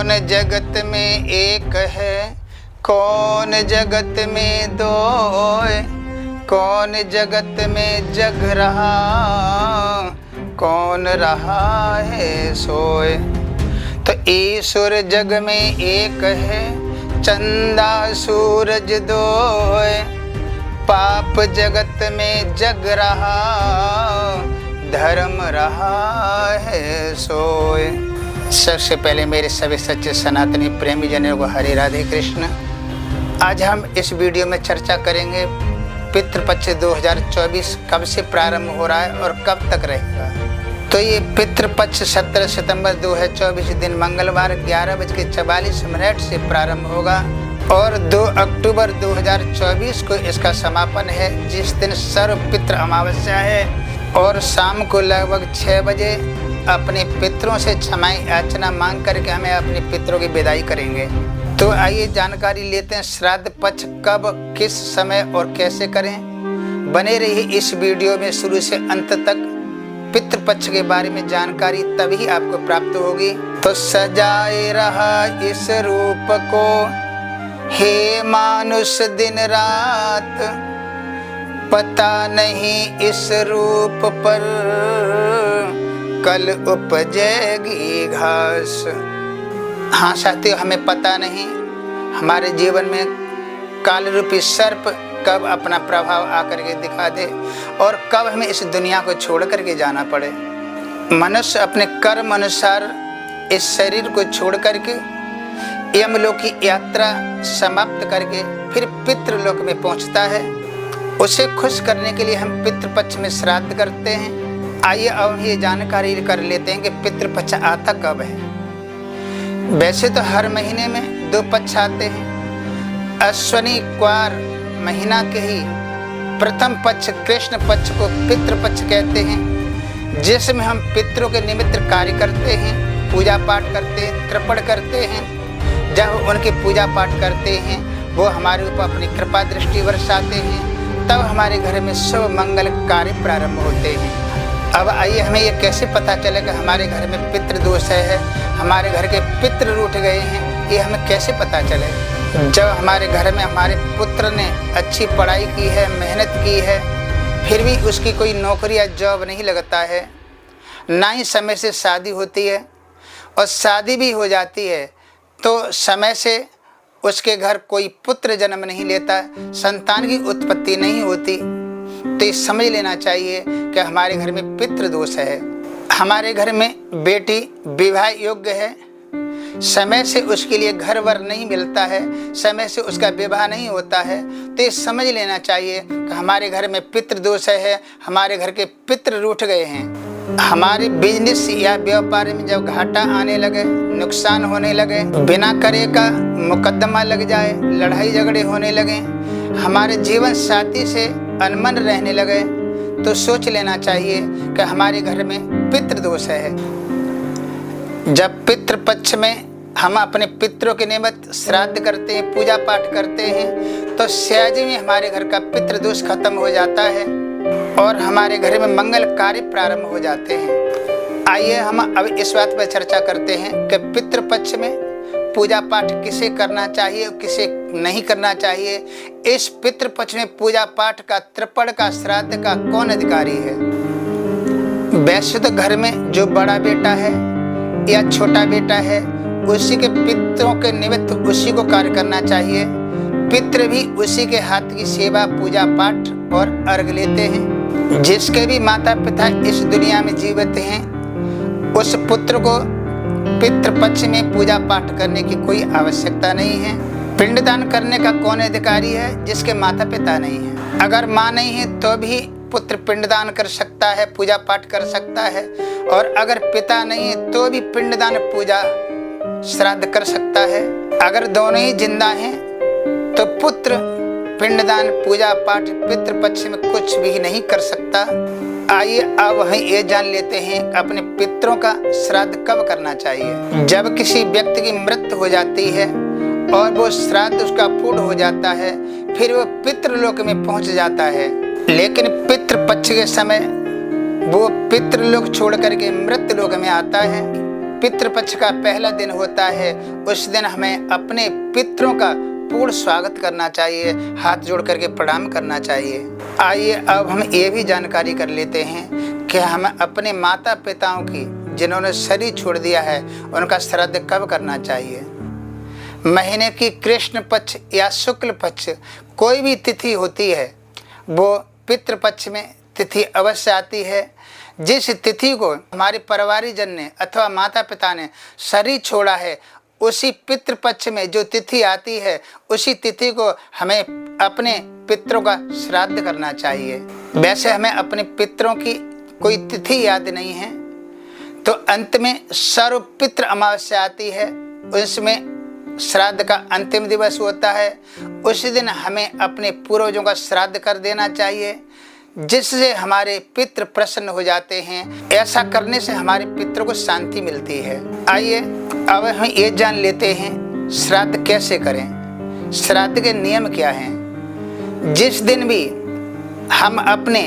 कौन जगत में एक है, कौन जगत में दो, कौन जगत में जग रहा, कौन रहा है सोए। तो ईश्वर जग में एक है, चंदा सूरज दोए, पाप जगत में जग रहा, धर्म रहा है सोए। सबसे पहले मेरे सभी सच्चे सनातनी प्रेमी जनों को हरे राधे कृष्ण। आज हम इस वीडियो में चर्चा करेंगे पितृपक्ष 2024 कब से प्रारंभ हो रहा है और कब तक रहेगा। तो ये पितृपक्ष 17 सितंबर 2024 दिन मंगलवार 11:44 से प्रारंभ होगा और 2 अक्टूबर 2024 को इसका समापन है, जिस दिन सर्व पितृ अमावस्या है। और शाम को लगभग 6 बजे अपने पितरों से क्षमाएं याचना मांग करके हमें अपने पितरों की विदाई करेंगे। तो आइए जानकारी लेते हैं श्राद्ध पक्ष कब, किस समय और कैसे करें। बने रहिए इस वीडियो में शुरू से अंत तक। पितृपक्ष के बारे में जानकारी तभी आपको प्राप्त होगी। तो सजाए रहा इस रूप को हे मानुष दिन रात, पता नहीं इस रूप पर कल उपजेगी घास। हाँ साथियों, हमें पता नहीं हमारे जीवन में काल रूपी सर्प कब अपना प्रभाव आकर के दिखा दे और कब हमें इस दुनिया को छोड़ करके जाना पड़े। मनुष्य अपने कर्म अनुसार इस शरीर को छोड़ करके यमलोक की यात्रा समाप्त करके फिर पितृलोक में पहुंचता है। उसे खुश करने के लिए हम पितृपक्ष में श्राद्ध करते हैं। आइए अब ये जानकारी कर लेते हैं कि पितृपक्ष आता कब है। वैसे तो हर महीने में 2 पक्ष आते हैं। अश्विनी क्वार महीना के ही प्रथम पक्ष कृष्ण पक्ष को पितृपक्ष कहते हैं, जिसमें हम पितरों के निमित्त कार्य करते हैं, पूजा पाठ करते हैं, तर्पण करते हैं। जब उनकी पूजा पाठ करते हैं वो हमारे ऊपर अपनी कृपा दृष्टि बरसाते हैं, तब हमारे घर में शुभ मंगल कार्य प्रारंभ होते हैं। अब आइए हमें ये कैसे पता चलेगा हमारे घर में पितृ दोष है, हमारे घर के पितृ रूठ गए हैं, ये हमें कैसे पता चले। जब हमारे घर में हमारे पुत्र ने अच्छी पढ़ाई की है, मेहनत की है, फिर भी उसकी कोई नौकरी या जॉब नहीं लगता है, ना ही समय से शादी होती है, और शादी भी हो जाती है तो समय से उसके घर कोई पुत्र जन्म नहीं लेता, संतान की उत्पत्ति नहीं होती, तो ये समझ लेना चाहिए कि हमारे घर में पितृ दोष है। हमारे घर में बेटी विवाह योग्य है, समय से उसके लिए घर वर नहीं मिलता है, समय से उसका विवाह नहीं होता है, तो ये समझ लेना चाहिए कि हमारे घर में पितृ दोष है, हमारे घर के पितृ रूठ गए हैं। हमारे बिजनेस या व्यापार में जब घाटा आने लगे, नुकसान होने लगे, बिना करे का मुकदमा लग जाए, लड़ाई झगड़े होने लगे, हमारे जीवन साथी से अनमन रहने लगे, तो सोच लेना चाहिए कि हमारे घर में पितृ दोष है। जब पितृपक्ष में हम अपने पितरों के निमित्त श्राद्ध करते हैं, पूजा पाठ करते हैं, तो सहज में हमारे घर का पितृ दोष खत्म हो जाता है और हमारे घर में मंगल कार्य प्रारंभ हो जाते हैं। आइए हम अब इस बात पर चर्चा करते हैं कि पितृपक्ष में पूजा पाठ किसे करना चाहिए और किसे नहीं करना चाहिए। इस पितृपक्ष में पूजा पाठ का, तर्पण का, श्राद्ध का कौन अधिकारी है। वैसे तो घर में जो बड़ा बेटा है या छोटा बेटा है, उसी के पितरों के निमित्त उसी को कार्य करना चाहिए। पितृ भी उसी के हाथ की सेवा, पूजा पाठ और अर्घ लेते हैं। जिसके भी माता पिता इस दुनिया में जीवित हैं, उस पुत्र को पितृपक्ष में पूजा पाठ करने की कोई आवश्यकता नहीं है। पिंडदान करने का कौन अधिकारी है, जिसके माता पिता नहीं है। अगर माँ नहीं है तो भी पुत्र पिंडदान कर सकता है, पूजा पाठ कर सकता है, और अगर पिता नहीं है तो भी पिंडदान, पूजा, श्राद्ध कर सकता है। अगर दोनों ही जिंदा हैं तो पुत्र पिंडदान, पूजा पाठ पितृपक्ष में कुछ भी नहीं कर सकता। आइए अब हम ये जान लेते हैं अपने पितरों का श्राद्ध कब करना चाहिए। जब किसी व्यक्ति की मृत्यु हो जाती है और वो श्राद्ध उसका पूर्ण हो जाता है, फिर वो पितृलोक में पहुंच जाता है। लेकिन पितृपक्ष के समय वो पितृलोक छोड़ करके मृत्युलोक में आता है। पितृपक्ष का पहला दिन होता है, उस दिन हमें अपने पितरों का पूर्ण स्वागत करना चाहिए, हाथ जोड़ करके प्रणाम करना चाहिए। आइए अब हम ये भी जानकारी कर लेते हैं कि हम अपने माता पिताओं की जिन्होंने शरीर छोड़ दिया है उनका श्राद्ध कब करना चाहिए। महीने की कृष्ण पक्ष या शुक्ल पक्ष कोई भी तिथि होती है, वो पितृपक्ष में तिथि अवश्य आती है। जिस तिथि को हमारे परिवारजन ने अथवा माता पिता ने शरीर छोड़ा है, उसी पितृपक्ष में जो तिथि आती है, उसी तिथि को हमें अपने पितरों का श्राद्ध करना चाहिए। वैसे हमें अपने पितरों की कोई तिथि याद नहीं है, तो अंत में सर्व पितृ अमावस्या आती है, उसमें श्राद्ध का अंतिम दिवस होता है। उस दिन हमें अपने पूर्वजों का श्राद्ध कर देना चाहिए, जिससे हमारे पितृ प्रसन्न हो जाते हैं। ऐसा करने से हमारे पितरों को शांति मिलती है। आइए अब हम ये जान लेते हैं श्राद्ध कैसे करें, श्राद्ध के नियम क्या हैं। जिस दिन भी हम अपने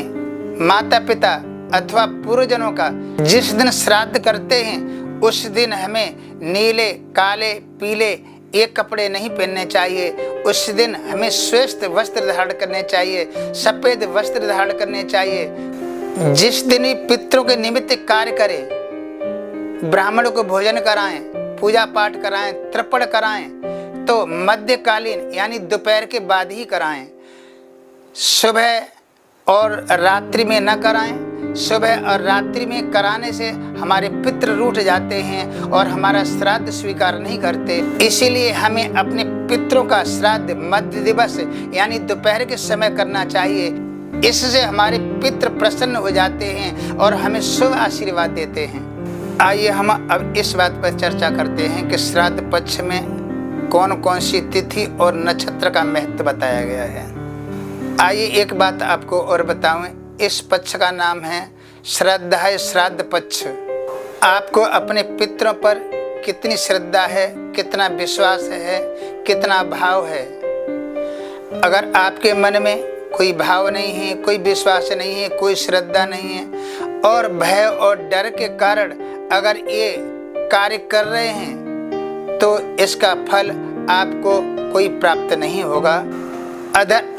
माता पिता अथवा पूर्वजनों का जिस दिन श्राद्ध करते हैं, उस दिन हमें नीले, काले, पीले एक कपड़े नहीं पहनने चाहिए। उस दिन हमें श्वेत वस्त्र धारण करने चाहिए, सफेद वस्त्र धारण करने चाहिए। जिस दिन भी पितरों के निमित्त कार्य करें, ब्राह्मणों को भोजन कराएं, पूजा पाठ कराएं, तर्पण कराएं, तो मध्यकालीन यानी दोपहर के बाद ही कराएं। सुबह और रात्रि में न कराएं। सुबह और रात्रि में कराने से हमारे पितृ रूठ जाते हैं और हमारा श्राद्ध स्वीकार नहीं करते। इसीलिए हमें अपने पितरों का श्राद्ध मध्य दिवस यानी दोपहर के समय करना चाहिए। इससे हमारे पितृ प्रसन्न हो जाते हैं और हमें शुभ आशीर्वाद देते हैं। आइए हम अब इस बात पर चर्चा करते हैं कि श्राद्ध पक्ष में कौन कौन सी तिथि और नक्षत्र का महत्व बताया गया है। आइए एक बात आपको और बताऊं, इस पक्ष का नाम है श्रद्धा है श्राद्ध पक्ष। आपको अपने पितरों पर कितनी श्रद्धा है, कितना विश्वास है, कितना भाव है। अगर आपके मन में कोई भाव नहीं है, कोई विश्वास नहीं है, कोई श्रद्धा नहीं है और भय और डर के कारण अगर ये कार्य कर रहे हैं, तो इसका फल आपको कोई प्राप्त नहीं होगा।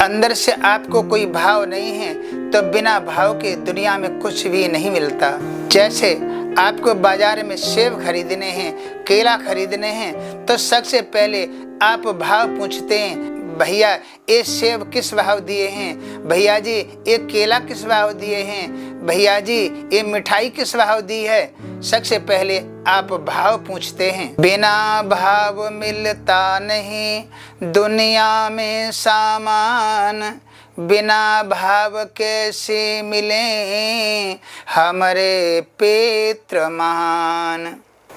अंदर से आपको कोई भाव नहीं है तो बिना भाव के दुनिया में कुछ भी नहीं मिलता। जैसे आपको बाजार में सेब खरीदने हैं, केला खरीदने हैं, तो सबसे पहले आप भाव पूछते हैं, भैया ये सेब किस भाव दिए हैं, भैया जी ये केला किस भाव दिए हैं, भैया जी ये मिठाई किस भाव दी है। सबसे पहले आप भाव पूछते हैं। बिना भाव मिलता नहीं दुनिया में सामान, बिना भाव कैसे मिले हमारे पितृ महान।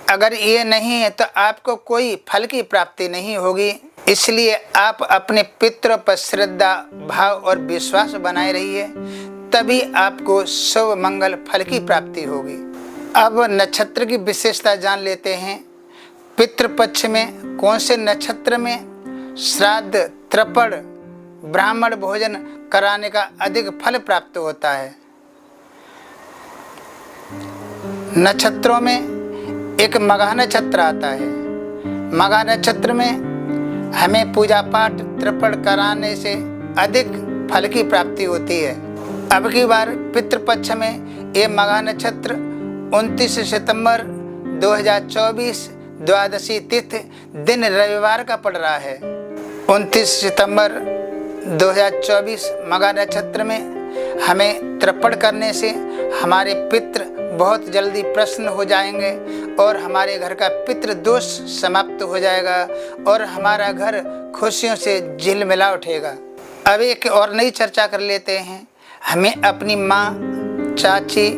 अगर ये नहीं है तो आपको कोई फल की प्राप्ति नहीं होगी। इसलिए आप अपने पितरों पर श्रद्धा, भाव और विश्वास बनाए रहिए, तभी आपको शुभ मंगल फल की प्राप्ति होगी। अब नक्षत्र की विशेषता जान लेते हैं। पितृपक्ष में कौन से नक्षत्र में श्राद्ध, तर्पण, ब्राह्मण भोजन कराने का अधिक फल प्राप्त होता है। नक्षत्रों में एक मघा नक्षत्र आता है। मघा नक्षत्र में हमें पूजा पाठ, तर्पण कराने से अधिक फल की प्राप्ति होती है। अब की बार पितृपक्ष में ये मघा नक्षत्र 29 सितंबर 2024 द्वादशी तिथि दिन रविवार का पड़ रहा है। 29 सितंबर 2024 मघा नक्षत्र में हमें तर्पण करने से हमारे पितृ बहुत जल्दी प्रसन्न हो जाएंगे और हमारे घर का पितृ दोष समाप्त हो जाएगा और हमारा घर खुशियों से झिलमिला उठेगा। अब एक और नई चर्चा कर लेते हैं। हमें अपनी माँ, चाची,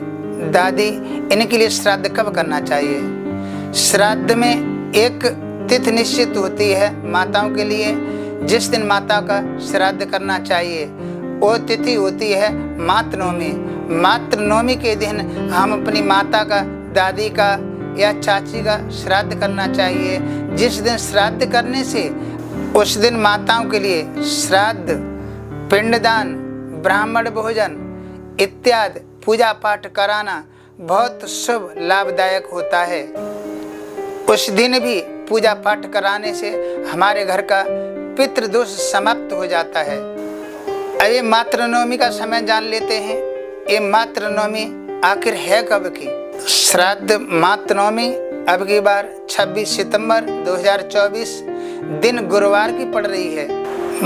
दादी इनके लिए श्राद्ध कब करना चाहिए। श्राद्ध में एक तिथि निश्चित होती है माताओं के लिए, जिस दिन माता का श्राद्ध करना चाहिए। वो तिथि होती है मातृनवमी। मातृनवमी के दिन हम अपनी माता का, दादी का या चाची का श्राद्ध करना चाहिए। जिस दिन श्राद्ध करने से उस दिन माताओं के लिए श्राद्ध, पिंडदान, ब्राह्मण भोजन इत्यादि पूजा पाठ कराना बहुत शुभ लाभदायक होता है। उस दिन भी पूजा पाठ कराने से हमारे घर का पितृदोष समाप्त हो जाता है। अब ये मातृनवमी का समय जान लेते हैं। ये मातृनवमी आखिर है कब की? श्राद्ध मातृनवमी अब की बार 26 सितंबर 2024 दिन गुरुवार की पड़ रही है।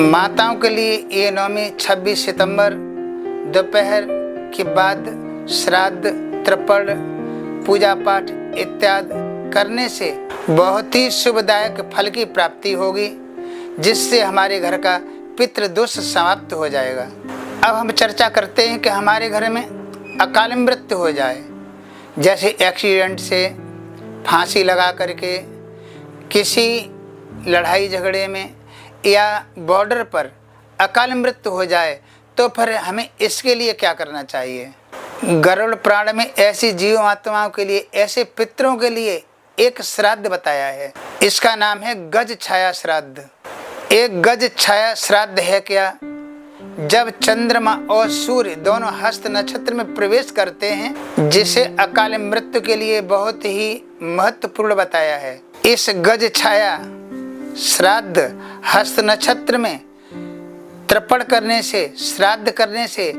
माताओं के लिए ये नवमी 26 सितंबर दोपहर के बाद श्राद्ध, तर्पण, पूजा पाठ इत्यादि करने से बहुत ही शुभदायक फल की प्राप्ति होगी, जिससे हमारे घर का पितृदोष समाप्त हो जाएगा। अब हम चर्चा करते हैं कि हमारे घर में अकाल मृत्यु हो जाए, जैसे एक्सीडेंट से, फांसी लगा करके, किसी लड़ाई झगड़े में या बॉर्डर पर अकाल मृत्यु हो जाए, तो फिर हमें इसके लिए क्या करना चाहिए? गरुड़ पुराण में ऐसी जीव आत्माओं के लिए, ऐसे पितरों के लिए एक श्राद्ध बताया है। इसका नाम है गज छाया श्राद्ध। एक गज छाया श्राद्ध है क्या? जब चंद्रमा और सूर्य दोनों हस्त नक्षत्र में प्रवेश करते हैं, जिसे अकाल मृत्यु के लिए बहुत ही महत्वपूर्ण बताया है। इस गज छाया श्राद्ध हस्त नक्षत्र में तर्पण करने से, श्राद्ध करने से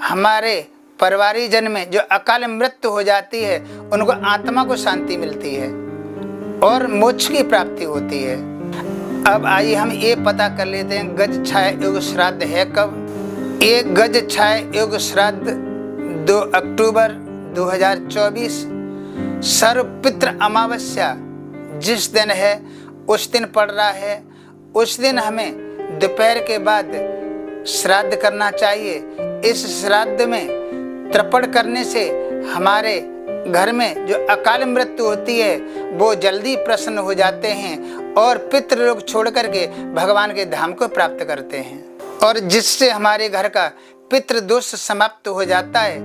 हमारे परिवारीजन में जो अकाल मृत्यु हो जाती है, उनको आत्मा को शांति मिलती है और मोक्ष की प्राप्ति होती है। अब आइए हम ये पता कर लेते हैं गज छाया योग श्राद्ध है कब। ये गज छाया योग श्राद्ध 2 अक्टूबर 2024 सर्वपितृ अमावस्या जिस दिन है उस दिन पड़ रहा है। उस दिन हमें दोपहर के बाद श्राद्ध करना चाहिए। इस श्राद्ध में तर्पण करने से हमारे घर में जो अकाल मृत्यु होती है वो जल्दी प्रसन्न हो जाते हैं और पितृलोक छोड़ करके भगवान के धाम को प्राप्त करते हैं, और जिससे हमारे घर का पितृदोष समाप्त हो जाता है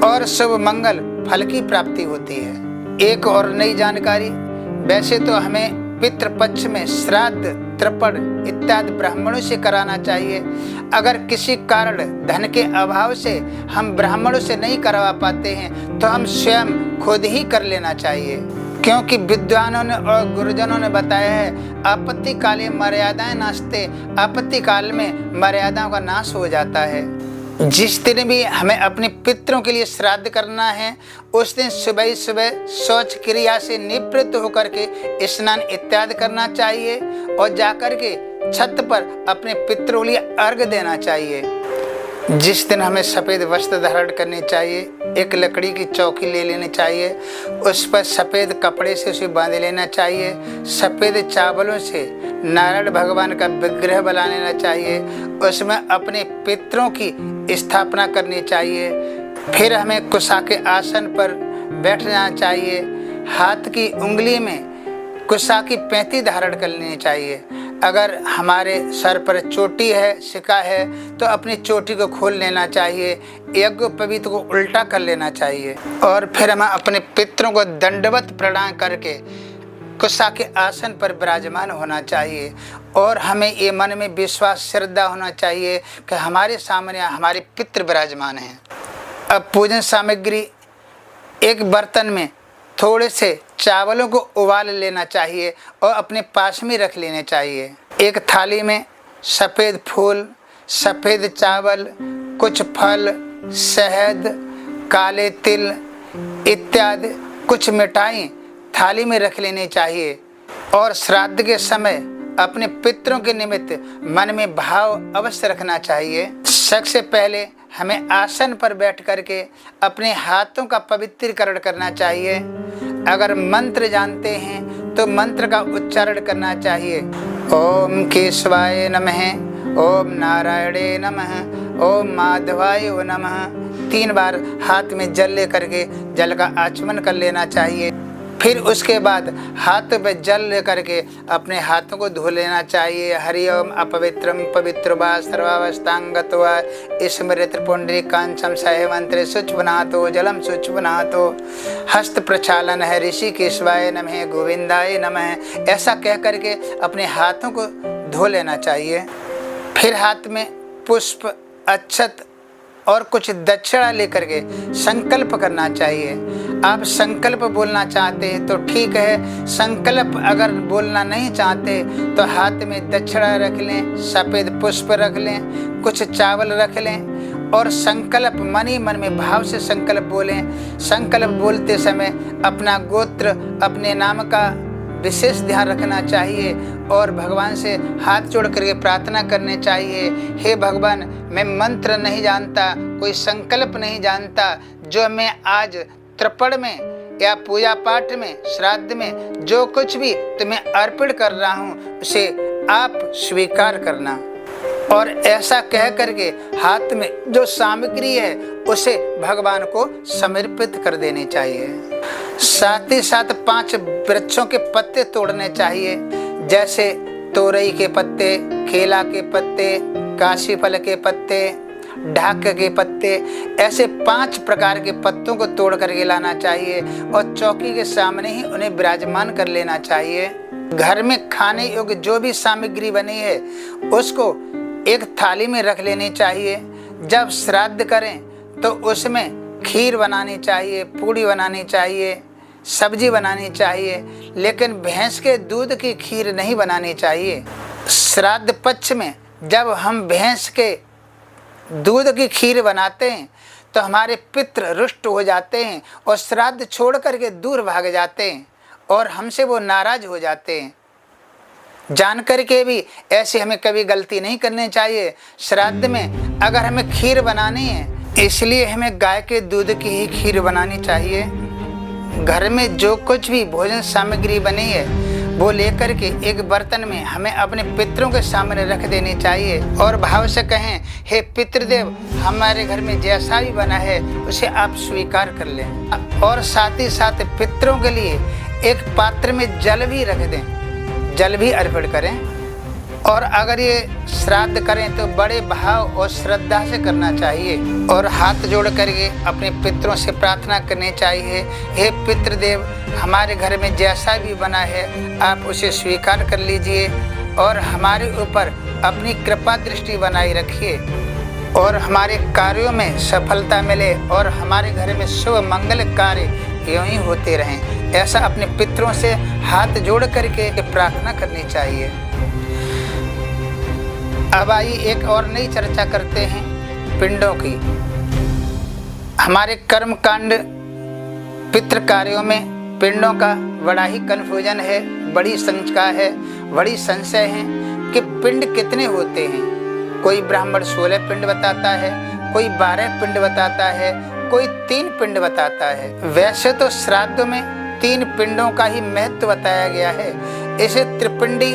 और शुभ मंगल फल की प्राप्ति होती है। एक और नई जानकारी, वैसे तो हमें पितृपक्ष में श्राद्ध, तर्पण इत्यादि ब्राह्मणों से कराना चाहिए। अगर किसी कारण धन के अभाव से हम ब्राह्मणों से नहीं करवा पाते हैं तो हम स्वयं खुद ही कर लेना चाहिए, क्योंकि विद्वानों ने और गुरुजनों ने बताया है आपत्ति काले मर्यादाएं नाशते, आपत्ति काल में मर्यादाओं का नाश हो जाता है। जिस दिन भी हमें अपने पितरों के लिए श्राद्ध करना है, उस दिन सुबह सुबह शौच क्रिया से निवृत्त होकर के स्नान इत्यादि करना चाहिए और जाकर के छत पर अपने पितरों के लिए अर्घ देना चाहिए। जिस दिन हमें सफ़ेद वस्त्र धारण करनी चाहिए, एक लकड़ी की चौकी ले लेनी चाहिए, उस पर सफ़ेद कपड़े से उसे बांध लेना चाहिए। सफ़ेद चावलों से नारायण भगवान का विग्रह बना लेना चाहिए, उसमें अपने पितरों की स्थापना करनी चाहिए। फिर हमें कुशा के आसन पर बैठना चाहिए। हाथ की उंगली में कुशा की पैंती धारण कर लेनी चाहिए। अगर हमारे सर पर चोटी है, सिका है, तो अपनी चोटी को खोल लेना चाहिए। यज्ञ पवित्र को उल्टा कर लेना चाहिए और फिर हमें अपने पितरों को दंडवत प्रणाम करके कुशा के आसन पर विराजमान होना चाहिए। और हमें ये मन में विश्वास, श्रद्धा होना चाहिए कि हमारे सामने हमारे पितृ विराजमान हैं। अब पूजन सामग्री, एक बर्तन में थोड़े से चावलों को उबाल लेना चाहिए और अपने पास में रख लेने चाहिए। एक थाली में सफ़ेद फूल, सफ़ेद चावल, कुछ फल, शहद, काले तिल इत्यादि कुछ मिठाई थाली में रख लेनी चाहिए। और श्राद्ध के समय अपने पितरों के निमित्त मन में भाव अवश्य रखना चाहिए। सबसे पहले हमें आसन पर बैठ करके अपने हाथों का पवित्रीकरण करना चाहिए। अगर मंत्र जानते हैं तो मंत्र का उच्चारण करना चाहिए। ओम केशवाय नमः, ओम नारायणे नमः, ओम माधवाय नमः। 3 बार हाथ में जल ले करके जल का आचमन कर लेना चाहिए। फिर उसके बाद हाथ पे जल ले करके अपने हाथों को धो लेना चाहिए। हरि ओम अपवित्रम पवित्र वा सर्वावस्थांगत्वा स्मृत पुंडरीकांचम सह मंत्रे शुच बनातो जलम शुच बनातो हस्त प्रक्षालन है ऋषि केशवाय नमः गोविंदाय नमः, ऐसा कह करके अपने हाथों को धो लेना चाहिए। फिर हाथ में पुष्प, अक्षत और कुछ दक्षिणा लेकर के संकल्प करना चाहिए। आप संकल्प बोलना चाहते हैं तो ठीक है, संकल्प अगर बोलना नहीं चाहते तो हाथ में दक्षिणा रख लें, सफ़ेद पुष्प रख लें, कुछ चावल रख लें और संकल्प मन ही मन में भाव से संकल्प बोलें। संकल्प बोलते समय अपना गोत्र, अपने नाम का विशेष ध्यान रखना चाहिए और भगवान से हाथ जोड़ करके प्रार्थना करनी चाहिए। हे भगवान, मैं मंत्र नहीं जानता, कोई संकल्प नहीं जानता, जो मैं आज तर्पण में या पूजा पाठ में, श्राद्ध में जो कुछ भी तुम्हें अर्पण कर रहा हूँ उसे आप स्वीकार करना। और ऐसा कह करके हाथ में जो सामग्री है उसे भगवान को समर्पित कर देनी चाहिए। साथ ही साथ 5 वृक्षों के पत्ते तोड़ने चाहिए, जैसे तोरई के पत्ते, केला के पत्ते, काशी फल के पत्ते, ढाक के पत्ते, ऐसे 5 प्रकार के पत्तों को तोड़ करके लाना चाहिए और चौकी के सामने ही उन्हें विराजमान कर लेना चाहिए। घर में खाने योग्य जो भी सामग्री बनी है उसको एक थाली में रख लेनी चाहिए। जब श्राद्ध करें तो उसमें खीर बनानी चाहिए, पूड़ी बनानी चाहिए, सब्जी बनानी चाहिए, लेकिन भैंस के दूध की खीर नहीं बनानी चाहिए। श्राद्ध पक्ष में जब हम भैंस के दूध की खीर बनाते हैं तो हमारे पितृ रुष्ट हो जाते हैं और श्राद्ध छोड़ करके दूर भाग जाते हैं और हमसे वो नाराज हो जाते हैं। जान करके भी ऐसी हमें कभी गलती नहीं करनी चाहिए। श्राद्ध में अगर हमें खीर बनानी है इसलिए हमें गाय के दूध की ही खीर बनानी चाहिए। घर में जो कुछ भी भोजन सामग्री बनी है वो लेकर के एक बर्तन में हमें अपने पितरों के सामने रख देनी चाहिए और भाव से कहें, हे पितृदेव, हमारे घर में जैसा भी बना है उसे आप स्वीकार कर लें। और साथ ही साथ पितरों के लिए एक पात्र में जल भी रख दें, जल भी अर्पण करें। और अगर ये श्राद्ध करें तो बड़े भाव और श्रद्धा से करना चाहिए और हाथ जोड़ करके अपने पितरों से प्रार्थना करनी चाहिए, हे पितृदेव, हमारे घर में जैसा भी बना है आप उसे स्वीकार कर लीजिए और हमारे ऊपर अपनी कृपा दृष्टि बनाए रखिए और हमारे कार्यों में सफलता मिले और हमारे घर में शुभ मंगल कार्य यूं ही होते रहें। ऐसा अपने पितरों से हाथ जोड़ करके प्रार्थना करनी चाहिए। अब आइए एक और नई चर्चा करते हैं पिंडों की। हमारे कर्म कांड पितृ कार्यों में पिंडों का बड़ा ही कन्फ्यूजन है, बड़ी शंका है, बड़ी संशय है कि पिंड कितने होते हैं। कोई ब्राह्मण 16 पिंड बताता है, कोई 12 पिंड बताता है, कोई 3 पिंड बताता है। वैसे तो श्राद्धों में 3 पिंडों का ही महत्व बताया गया है, इसे त्रिपिंडी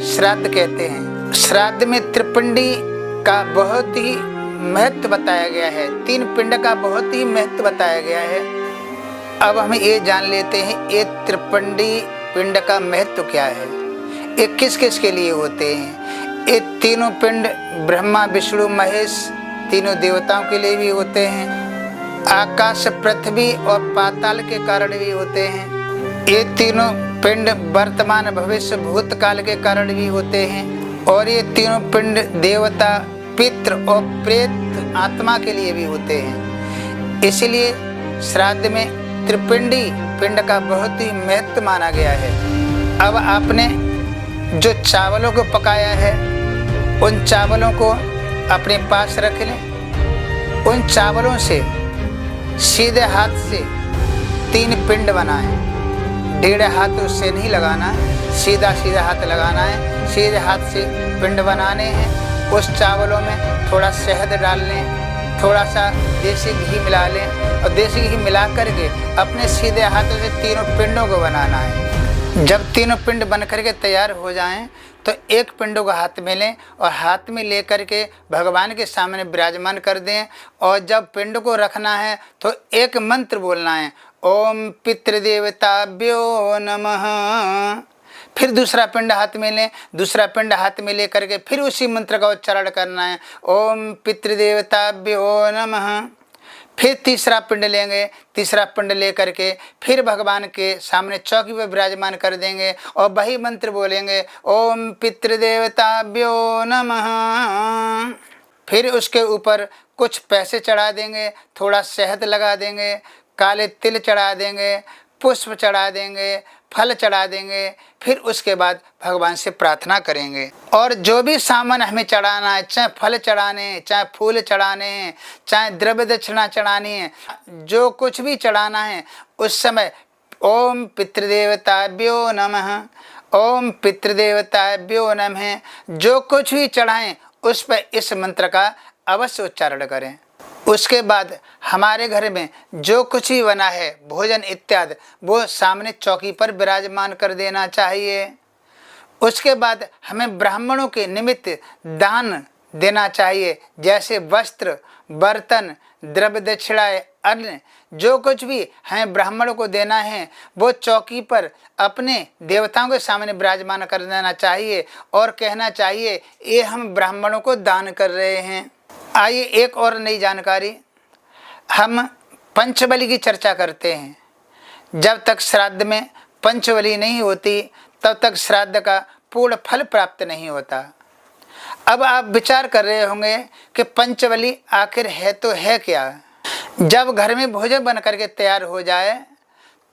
श्राद्ध कहते हैं। श्राद्ध में त्रिपिंडी का बहुत ही महत्व बताया गया है, 3 पिंड का बहुत ही महत्व बताया गया है। अब हम ये जान लेते हैं ये त्रिपिंडी पिंड का महत्व क्या है, ये किस किस के लिए होते हैं। ये तीनों पिंड ब्रह्मा विष्णु महेश तीनों देवताओं के लिए भी होते हैं, आकाश पृथ्वी और पाताल के कारण भी होते हैं। ये तीनों पिंड वर्तमान भविष्य भूतकाल के कारण भी होते हैं और ये तीनों पिंड देवता पितृ और प्रेत आत्मा के लिए भी होते हैं। इसलिए श्राद्ध में त्रिपिंडी पिंड का बहुत ही महत्व माना गया है। अब आपने जो चावलों को पकाया है उन चावलों को अपने पास रख लें। उन चावलों से सीधे हाथ से 3 पिंड बनाएं, 1.5 हाथ उससे नहीं लगाना, सीधा सीधा हाथ लगाना है। सीधे हाथ से पिंड बनाने हैं। उस चावलों में थोड़ा शहद डाल लें, थोड़ा सा देसी घी मिला लें और देसी घी मिला करके अपने सीधे हाथों से तीनों पिंडों को बनाना है। जब तीनों पिंड बन करके तैयार हो जाएं तो एक पिंडों को हाथ में लें और हाथ में ले करके भगवान के सामने विराजमान कर दें। और जब पिंड को रखना है तो एक मंत्र बोलना है, ओम पितृदेवताभ्यो नमः। फिर दूसरा पिंड हाथ में लें, दूसरा पिंड हाथ में ले करके फिर उसी मंत्र का उच्चारण करना है, ओम पितृदेवताभ्यो नमः। फिर तीसरा पिंड लेंगे, तीसरा पिंड ले करके फिर भगवान के सामने चौकी पर विराजमान कर देंगे और वही मंत्र बोलेंगे, ओम पितृदेवताभ्यो नमः। फिर उसके ऊपर कुछ पैसे चढ़ा देंगे, थोड़ा शहद लगा देंगे, काले तिल चढ़ा देंगे, पुष्प चढ़ा देंगे, फल चढ़ा देंगे। फिर उसके बाद भगवान से प्रार्थना करेंगे। और जो भी सामान हमें चढ़ाना है, चाहे फल चढ़ाने हैं, चाहे फूल चढ़ाने हैं, चाहे द्रव्य दक्षिणा चढ़ानी है, जो कुछ भी चढ़ाना है, उस समय ओम पितृदेवताभ्यो नमः, ओम पितृदेवताभ्यो नमः, जो कुछ भी चढ़ाएं उस पर इस मंत्र का अवश्य उच्चारण करें। उसके बाद हमारे घर में जो कुछ भी बना है, भोजन इत्यादि, वो सामने चौकी पर विराजमान कर देना चाहिए। उसके बाद हमें ब्राह्मणों के निमित्त दान देना चाहिए, जैसे वस्त्र, बर्तन, द्रव्य दक्षिणाएं, अन्न, जो कुछ भी हमें ब्राह्मणों को देना है वो चौकी पर अपने देवताओं के सामने विराजमान कर देना चाहिए और कहना चाहिए ये हम ब्राह्मणों को दान कर रहे हैं। आइए एक और नई जानकारी, हम पंचबली की चर्चा करते हैं। जब तक श्राद्ध में पंचबली नहीं होती तब तक श्राद्ध का पूर्ण फल प्राप्त नहीं होता। अब आप विचार कर रहे होंगे कि पंचबली आखिर है तो है क्या। जब घर में भोजन बन करके तैयार हो जाए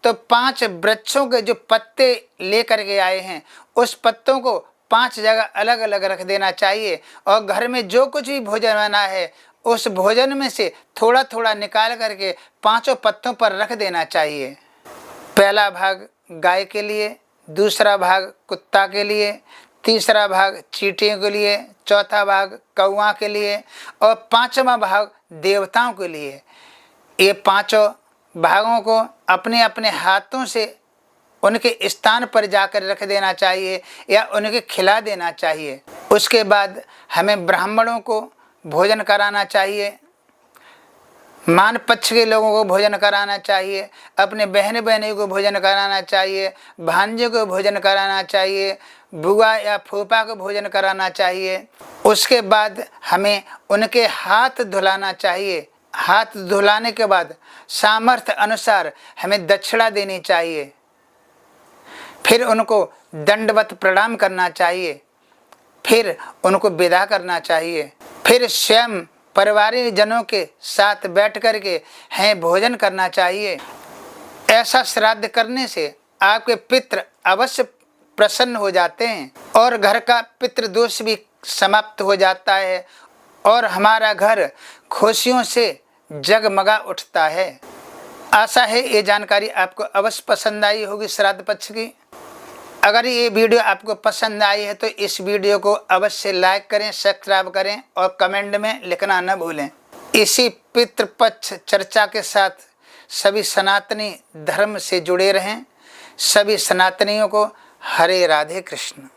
तो 5 वृक्षों के जो पत्ते लेकर के आए हैं उस पत्तों को 5 जगह अलग अलग रख देना चाहिए और घर में जो कुछ भी भोजन बना है उस भोजन में से थोड़ा थोड़ा निकाल करके 5 पत्तों पर रख देना चाहिए। पहला भाग गाय के लिए, दूसरा भाग कुत्ता के लिए, तीसरा भाग चींटियों के लिए, चौथा भाग कौवा के लिए और 5वां भाग देवताओं के लिए। ये 5 भागों को अपने अपने हाथों से उनके स्थान पर जाकर रख देना चाहिए या उनके खिला देना चाहिए। उसके बाद हमें ब्राह्मणों को भोजन कराना चाहिए, मान पक्ष के लोगों को भोजन कराना चाहिए, अपने बहन बहनों को भोजन कराना चाहिए, भांजे को भोजन कराना चाहिए, बुआ या फूफा को भोजन कराना चाहिए। उसके बाद हमें उनके हाथ धुलाना चाहिए। हाथ धुलाने के बाद सामर्थ्य अनुसार हमें दक्षिणा देनी चाहिए। फिर उनको दंडवत प्रणाम करना चाहिए, फिर उनको विदा करना चाहिए। फिर स्वयं परिवारिक जनों के साथ बैठ कर के हमें भोजन करना चाहिए। ऐसा श्राद्ध करने से आपके पितृ अवश्य प्रसन्न हो जाते हैं और घर का पितृदोष भी समाप्त हो जाता है और हमारा घर खुशियों से जगमगा उठता है। आशा है ये जानकारी आपको अवश्य पसंद आई होगी श्राद्ध पक्ष की। अगर ये वीडियो आपको पसंद आई है तो इस वीडियो को अवश्य लाइक करें, सब्सक्राइब करें और कमेंट में लिखना न भूलें। इसी पितृपक्ष चर्चा के साथ सभी सनातनी धर्म से जुड़े रहें। सभी सनातनियों को हरे राधे कृष्ण।